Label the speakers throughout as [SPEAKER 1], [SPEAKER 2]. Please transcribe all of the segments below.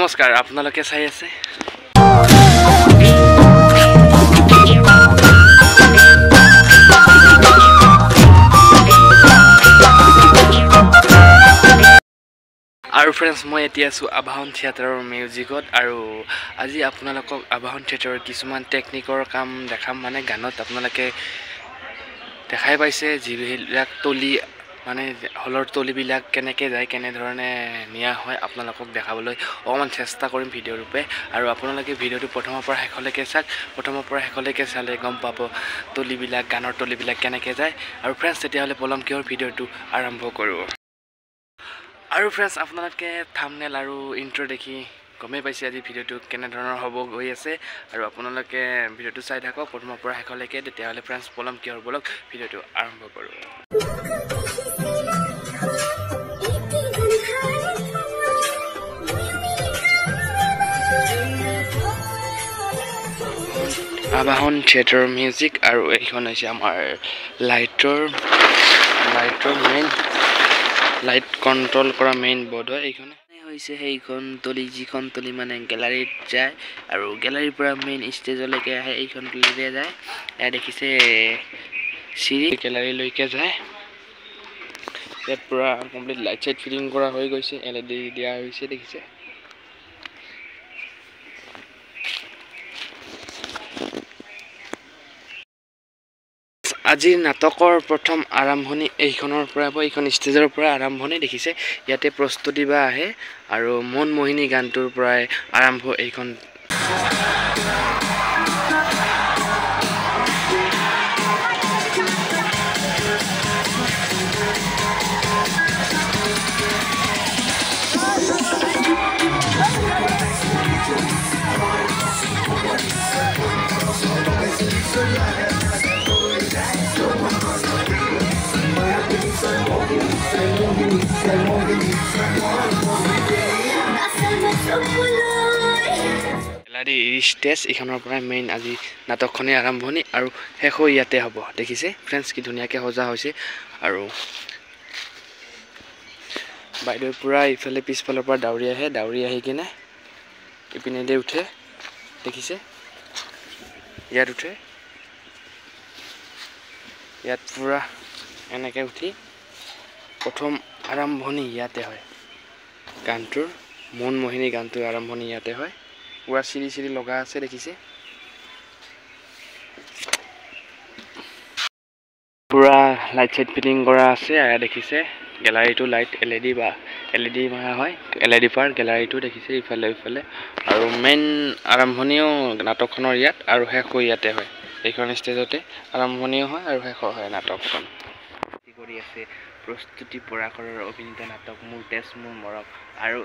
[SPEAKER 1] নমস্কাৰ আপোনালোকে চাই আছে আৰু फ्रेंड्स মই এতিয়া আছো আবাহন থিয়েটাৰৰ মিউজিকত আৰু আজি আপোনালোকক আবাহন থিয়েটাৰৰ কিছুমান টেকনিকৰ কাম দেখাম মানে গানত আপোনালোকে দেখাই পাইছে যিবিলাক তলি মানে হলৰ তলিবিলাক কেনেকৈ যায় কেনে ধৰণে নিয়া হয় আপোনালোকক দেখাবলৈ অকমান চেষ্টা কৰিম ভিডিঅ' ৰূপে আৰু আপোনালোকে ভিডিঅ'টো প্ৰথমৰ পৰা শেষলৈকে চাওক প্ৰথমৰ পৰা শেষলৈকে চালে গম পাব তলিবিলাক গানৰ তলিবিলাক কেনেকৈ যায় আৰু फ्रेंड्स তেতিয়াহ'লে পলম কিহৰ ভিডিঅ'টো আৰম্ভ কৰোঁ আৰু फ्रेंड्स আপোনালোকে থাম্বনেল আৰু ইন্ট্ৰো দেখি গমে পাইছে আজি ভিডিঅ'টো কেনে ধৰণৰ হ'ব গৈ আছে আৰু আপোনালোকে ভিডিঅ'টো চাই থাকক প্ৰথমৰ পৰা শেষলৈকে তেতিয়াহ'লে फ्रेंड्स পলম কিহৰ বলক ভিডিঅ'টো আৰম্ভ কৰোঁ আবাহন থিয়েটাৰ মিউজিক আৰু এইখন হৈছে আমাৰ লাইটৰ মেইন লাইট কন্ট্ৰোল কৰা মেইন বোৰ্ড হয় এইখন হৈছে সেইখন তলি যিখন তলি মানে গ্যালাৰীত যায় আৰু গ্যালাৰীৰ পৰা মেইন ষ্টেজলৈকে আহে এইখন তলিৰে যায় এয়া দেখিছে চিৰি গ্যালাৰীলৈকে যায় ইয়াত পুৰা কমপ্লিট লাইট চাইট ফিটিং কৰা হৈ গৈছে LED দিয়া হৈছে দেখিছে আজি নাটকৰ প্ৰথম আৰম্ভণি এইখনৰ পৰা এইখন ষ্টেজৰ পৰা আৰম্ভণি দেখিছে ইয়াতে প্ৰস্তুতি বা আহে আৰু মন মোহিনী গানটোৰ পৰা আৰম্ভ এইখন ষ্টেজ এইখনৰ পৰা মেইন আজি নাটকখনে আৰম্ভণি আৰু শেষ ইয়াতে হ'ব দেখিছে फ्रेंड्स কি ধুনীয়াকৈ সজা হৈছে আৰু বাইদেউ পুৰা ইফালে পিছফালৰ পৰা দাউৰি আহি কিনে ইপিনেদি উঠে দেখিছে ইয়াত উঠে ইয়াত পুৰা এনেকৈ উঠি প্ৰথম আৰম্ভণি ইয়াতে হয় গানটোৰ মন মোহিনী গানটোৰ আৰম্ভণি ইয়াতে হয় পুৰা চিৰি লগা আছে দেখিছে পুৰা লাইট চাইট ফিটিং কৰা আছে আৰু দেখিছে গ্যালাৰীটো লাইট LED মাৰা হয় LED পাৰ গ্যালাৰীটো দেখিছে ইফালে আৰু মেইন আৰম্ভণিও নাটকখনৰ ইয়াত আৰু শেষ ইয়াতে হয় এইখন ষ্টেজতে আৰম্ভণিও হয় আৰু শেষ হয় নাটকখন কৰি আছে প্ৰস্তুতি পৰাশৰৰ অভিনীত নাটক মোৰ তেজ মোৰ মৰম আৰু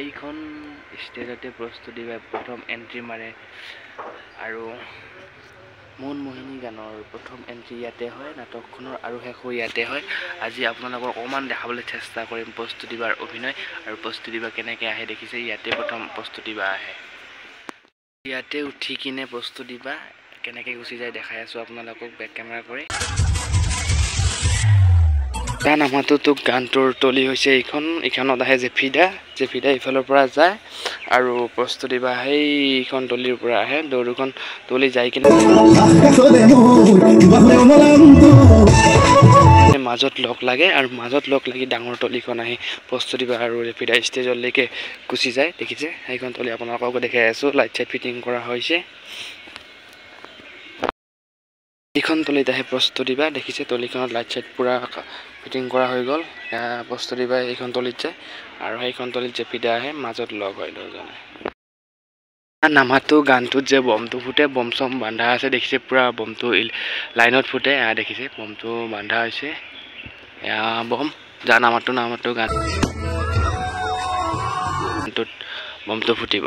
[SPEAKER 1] এইখন ষ্টেজতে প্ৰস্তুতি বা প্ৰথম এন্ট্ৰি মাৰে আৰু মন মোহিনী গানৰ প্ৰথম এন্ট্ৰি ইয়াতে হয় নাটকখনৰ আৰু শেষ ইয়াতে হয় আজি আপোনালোকক অকমান দেখাবলৈ চেষ্টা কৰিম প্ৰস্তুতি বাৰ অভিনয় আৰু প্ৰস্তুতি বা কেনেকৈ আহে দেখিছে ইয়াতে প্ৰথম প্ৰস্তুতি বা আহে ইয়াতে উঠি কিনে প্ৰস্তুতি বা কেনেকৈ গুচি যায় দেখাই আছো আপোনালোকক বেক কেমেৰা কৰি গান আমাৰতো গানটোৰ তলি হৈছে এইখনত আহে জেফিদা ইফালৰ পৰা যায় আৰু প্ৰস্তুতি বা সেইখন তলিৰ পৰা আহে দুখন তলি যায় কিনে মাজত লগ লাগে আৰু মাজত লগ লাগি ডাঙৰ তলিখন আহি প্ৰস্তুতি বা আৰু জেফিদা ষ্টেজলৈকে গুচি যায় দেখিছে সেইখন তলি আপোনালোকক দেখাই আছো লাইট চাইট ফিটিং কৰা হৈছে এইখন তলিত আহে প্ৰস্তুতি বা দেখিছে তলিখনত লাইট চাইট পুৰা ফিটিং কৰা হৈ গ'ল প্ৰস্তুতি বা এইখন তলিত যায় আৰু সেইখন তলিত জেফিদা আহে মাজত লগ হয় দুজনে নামাটো গানটোত যে বমটো ফুটে বম চম বান্ধা আছে দেখিছে পুৰা বমটো লাইনত ফুটে দেখিছে বমটো বান্ধা হৈছে বম যা নামাটো গানটোত বমটো ফুটিব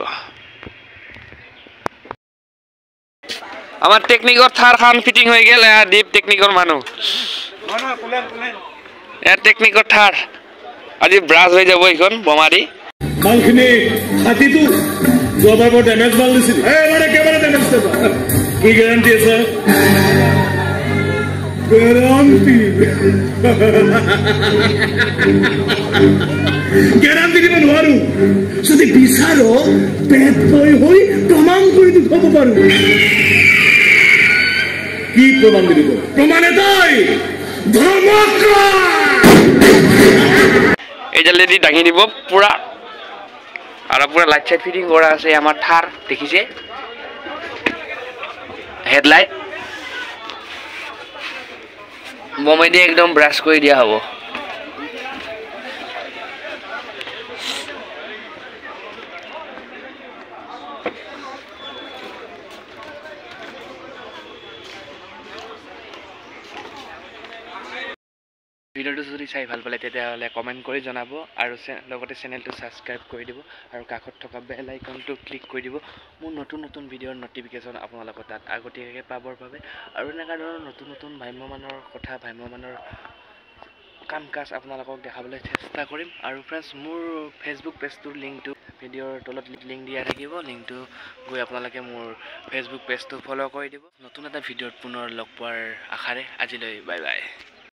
[SPEAKER 1] আমার টেকনিকৰ থাৰ খান ফিটিং হৈ গেল দীপ টেকনিকৰ মানুহ ইয়াৰ টেকনিকৰ থাৰ আজি ব্ৰাছ হৈ যাব এইখন বমাৰি
[SPEAKER 2] মালখিনি হাতিটো যোৱাবাৰ বৰ ডেমেজ মাল দিছিল মানে একেবাৰে ডেমেজ কি গ্যাৰান্টি আছে গ্যাৰান্টি গেৰাণ্টি দিব নোৱাৰো যদি বিচাৰো পেট হৈ প্ৰমাণ কৰি দেখুৱাব পাৰো কি প্ৰমাণ দিব প্ৰমাণ এটাই ধৰ্মক্ৰ
[SPEAKER 1] এইডাল লেডি দাঙি দিব পুৰা আৰু পুৰা লাইট চাইট ফিটিং কৰা আছে আমাৰ থাৰ দেখিছে হেডলাইট বমাই দিয়ে একদম ব্ৰাছ কৰি দিয়া হ'ব ভিডিঅ'টো যদি চাই ভাল পালে তেতিয়াহ'লে কমেণ্ট কৰি জনাব আৰু লগতে চেনেলটো ছাবস্ক্ৰাইব কৰি দিব আৰু কাষত থকা বেল আইকনটো ক্লিক কৰি দিব মোৰ নতুন নতুন ভিডিঅ'ৰ নটিফিকেশ্যন আপোনালোকৰ তাত আগতীয়াকৈ পাবৰ বাবে আৰু এনেকুৱা ধৰণৰ নতুন নতুন ভ্ৰাম্যমানৰ কথা ভ্ৰাম্যমানৰ কাম কাজ আপোনালোকক দেখাবলৈ চেষ্টা কৰিম আৰু ফ্ৰেণ্ডছ মোৰ ফেচবুক পেজটোৰ লিংকটো ভিডিঅ'ৰ তলত লিংক দিয়া থাকিব লিংকটো গৈ আপোনালোকে মোৰ ফেচবুক পেজটো ফ'ল' কৰি দিব নতুন এটা ভিডিঅ'ত পুনৰ লগ পোৱাৰ আশাৰে আজিলৈ বাই বাই